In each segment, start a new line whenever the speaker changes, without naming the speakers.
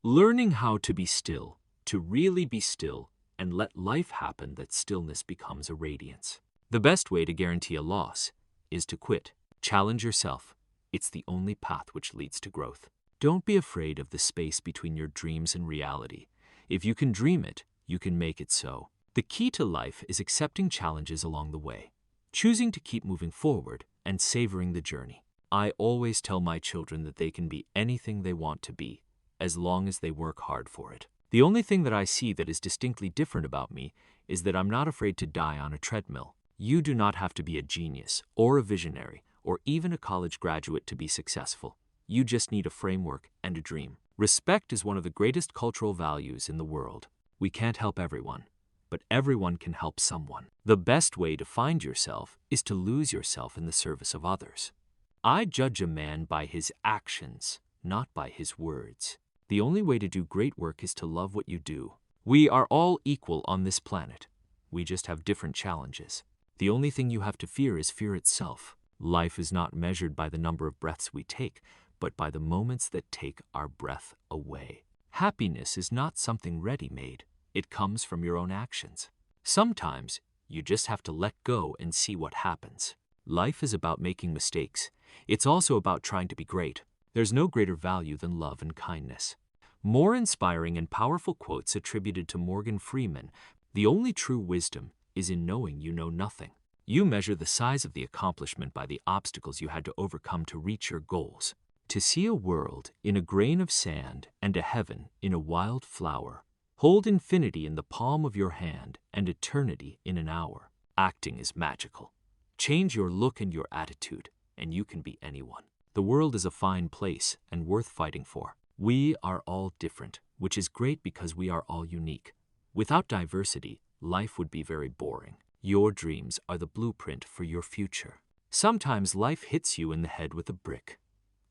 Learning how to be still, to really be still, and let life happen, that stillness becomes a radiance. The best way to guarantee a loss is to quit. Challenge yourself. It's the only path which leads to growth. Don't be afraid of the space between your dreams and reality. If you can dream it, you can make it so. The key to life is accepting challenges along the way, choosing to keep moving forward, and savoring the journey. I always tell my children that they can be anything they want to be, as long as they work hard for it. The only thing that I see that is distinctly different about me is that I'm not afraid to die on a treadmill. You do not have to be a genius, or a visionary, or even a college graduate to be successful. You just need a framework and a dream. Respect is one of the greatest cultural values in the world. We can't help everyone, but everyone can help someone. The best way to find yourself is to lose yourself in the service of others. I judge a man by his actions, not by his words. The only way to do great work is to love what you do. We are all equal on this planet. We just have different challenges. The only thing you have to fear is fear itself. Life is not measured by the number of breaths we take, but by the moments that take our breath away. Happiness is not something ready-made. It comes from your own actions. Sometimes you just have to let go and see what happens. Life is about making mistakes. It's also about trying to be great. There's no greater value than love and kindness. More inspiring and powerful quotes attributed to Morgan Freeman. The only true wisdom is in knowing you know nothing. You measure the size of the accomplishment by the obstacles you had to overcome to reach your goals. To see a world in a grain of sand and a heaven in a wild flower. Hold infinity in the palm of your hand and eternity in an hour. Acting is magical. Change your look and your attitude, and you can be anyone. The world is a fine place and worth fighting for. We are all different, which is great because we are all unique. Without diversity, life would be very boring. Your dreams are the blueprint for your future. Sometimes life hits you in the head with a brick.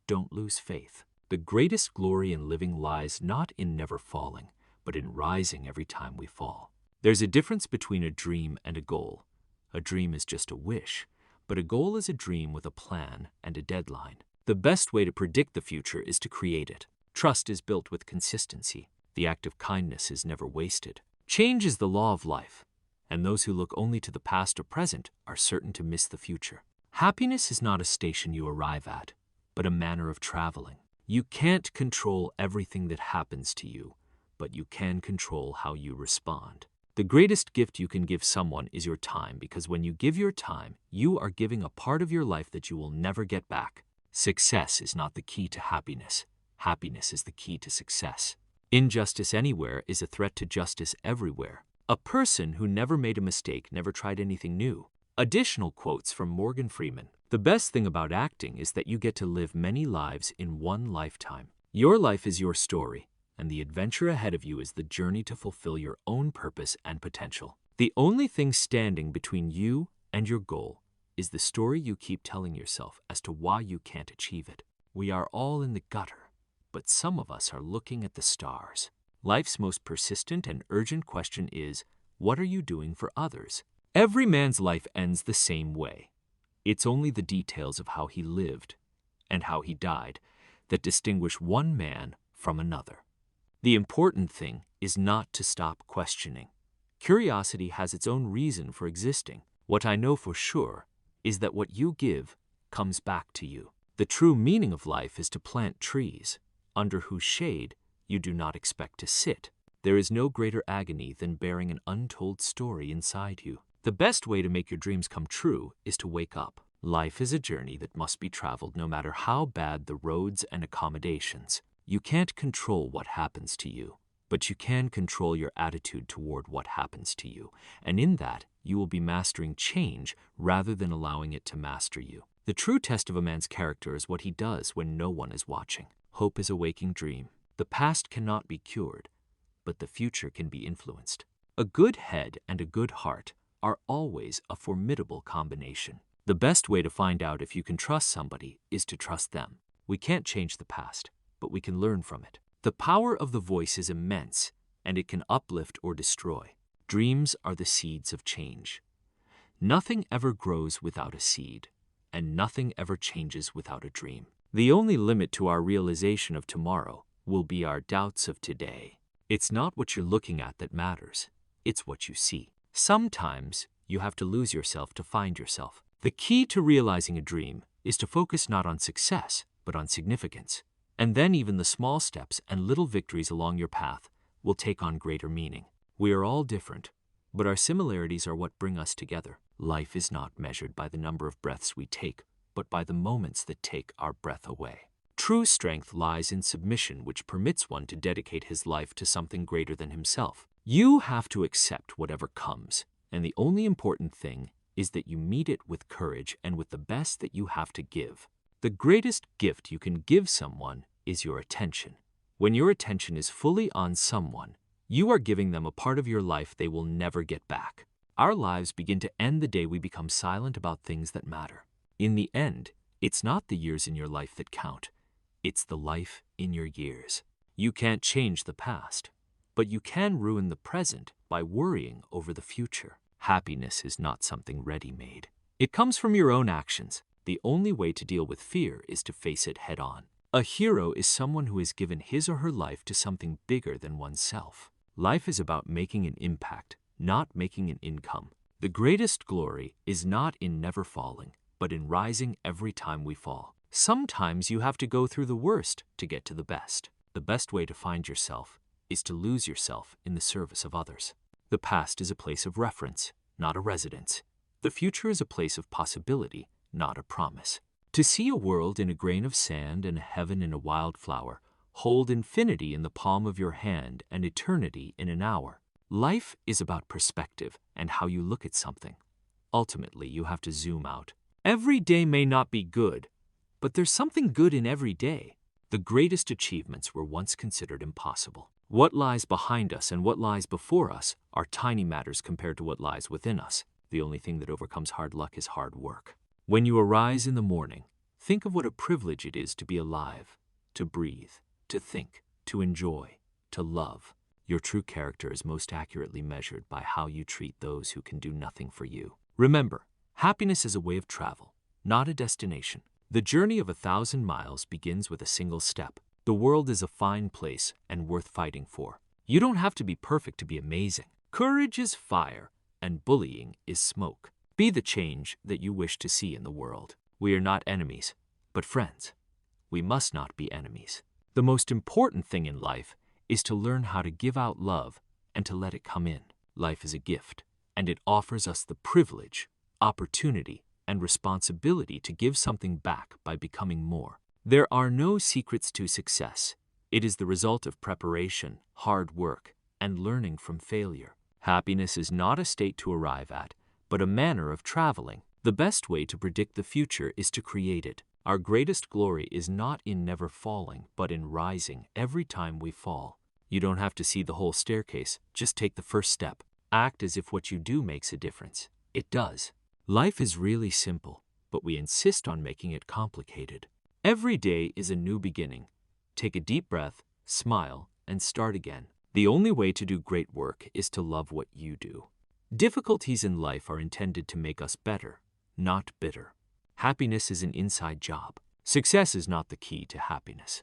Don't lose faith. The greatest glory in living lies not in never falling, but in rising every time we fall. There's a difference between a dream and a goal. A dream is just a wish, but a goal is a dream with a plan and a deadline. The best way to predict the future is to create it. Trust is built with consistency. The act of kindness is never wasted. Change is the law of life, and those who look only to the past or present are certain to miss the future. Happiness is not a station you arrive at, but a manner of traveling. You can't control everything that happens to you, but you can control how you respond. The greatest gift you can give someone is your time, because when you give your time, you are giving a part of your life that you will never get back. Success is not the key to happiness. Happiness is the key to success. Injustice anywhere is a threat to justice everywhere. A person who never made a mistake never tried anything new. Additional quotes from Morgan Freeman. The best thing about acting is that you get to live many lives in one lifetime. Your life is your story, and the adventure ahead of you is the journey to fulfill your own purpose and potential. The only thing standing between you and your goal is the story you keep telling yourself as to why you can't achieve it. We are all in the gutter, but some of us are looking at the stars. Life's most persistent and urgent question is, what are you doing for others? Every man's life ends the same way. It's only the details of how he lived and how he died that distinguish one man from another. The important thing is not to stop questioning. Curiosity has its own reason for existing. What I know for sure is that what you give comes back to you. The true meaning of life is to plant trees, under whose shade you do not expect to sit. There is no greater agony than bearing an untold story inside you. The best way to make your dreams come true is to wake up. Life is a journey that must be traveled no matter how bad the roads and accommodations. You can't control what happens to you, but you can control your attitude toward what happens to you, and in that, you will be mastering change rather than allowing it to master you. The true test of a man's character is what he does when no one is watching. Hope is a waking dream. The past cannot be cured, but the future can be influenced. A good head and a good heart are always a formidable combination. The best way to find out if you can trust somebody is to trust them. We can't change the past, but we can learn from it. The power of the voice is immense, and it can uplift or destroy. Dreams are the seeds of change. Nothing ever grows without a seed, and nothing ever changes without a dream. The only limit to our realization of tomorrow will be our doubts of today. It's not what you're looking at that matters, it's what you see. Sometimes you have to lose yourself to find yourself. The key to realizing a dream is to focus not on success, but on significance. And then even the small steps and little victories along your path will take on greater meaning. We are all different, but our similarities are what bring us together. Life is not measured by the number of breaths we take, but by the moments that take our breath away. True strength lies in submission, which permits one to dedicate his life to something greater than himself. You have to accept whatever comes, and the only important thing is that you meet it with courage and with the best that you have to give. The greatest gift you can give someone is your attention. When your attention is fully on someone, you are giving them a part of your life they will never get back. Our lives begin to end the day we become silent about things that matter. In the end, it's not the years in your life that count. It's the life in your years. You can't change the past, but you can ruin the present by worrying over the future. Happiness is not something ready-made. It comes from your own actions. The only way to deal with fear is to face it head-on. A hero is someone who has given his or her life to something bigger than oneself. Life is about making an impact, not making an income. The greatest glory is not in never falling, but in rising every time we fall. Sometimes you have to go through the worst to get to the best. The best way to find yourself is to lose yourself in the service of others. The past is a place of reference, not a residence. The future is a place of possibility, not a promise. To see a world in a grain of sand and a heaven in a wildflower, hold infinity in the palm of your hand and eternity in an hour. Life is about perspective and how you look at something. Ultimately, you have to zoom out. Every day may not be good, but there's something good in every day. The greatest achievements were once considered impossible. What lies behind us and what lies before us are tiny matters compared to what lies within us. The only thing that overcomes hard luck is hard work. When you arise in the morning, think of what a privilege it is to be alive, to breathe, to think, to enjoy, to love. Your true character is most accurately measured by how you treat those who can do nothing for you. Remember, happiness is a way of travel, not a destination. The journey of 1,000 miles begins with a single step. The world is a fine place and worth fighting for. You don't have to be perfect to be amazing. Courage is fire, and bullying is smoke. Be the change that you wish to see in the world. We are not enemies, but friends. We must not be enemies. The most important thing in life is to learn how to give out love and to let it come in. Life is a gift, and it offers us the privilege, opportunity, and responsibility to give something back by becoming more. There are no secrets to success. It is the result of preparation, hard work, and learning from failure. Happiness is not a state to arrive at, but a manner of traveling. The best way to predict the future is to create it. Our greatest glory is not in never falling, but in rising every time we fall. You don't have to see the whole staircase, just take the first step. Act as if what you do makes a difference. It does. Life is really simple, but we insist on making it complicated. Every day is a new beginning. Take a deep breath, smile, and start again. The only way to do great work is to love what you do. Difficulties in life are intended to make us better, not bitter. Happiness is an inside job. Success is not the key to happiness.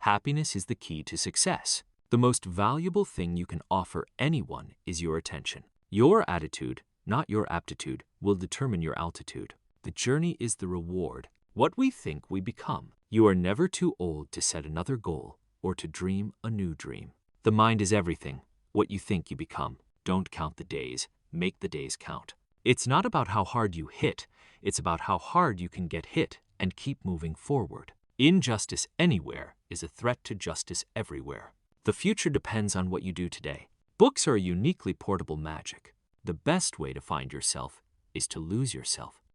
Happiness is the key to success. The most valuable thing you can offer anyone is your attention. Your attitude, not your aptitude, will determine your altitude. The journey is the reward. What we think we become. You are never too old to set another goal or to dream a new dream. The mind is everything. What you think you become. Don't count the days. Make the days count. It's not about how hard you hit. It's about how hard you can get hit and keep moving forward. Injustice anywhere is a threat to justice everywhere. The future depends on what you do today. Books are a uniquely portable magic. The best way to find yourself is to lose yourself.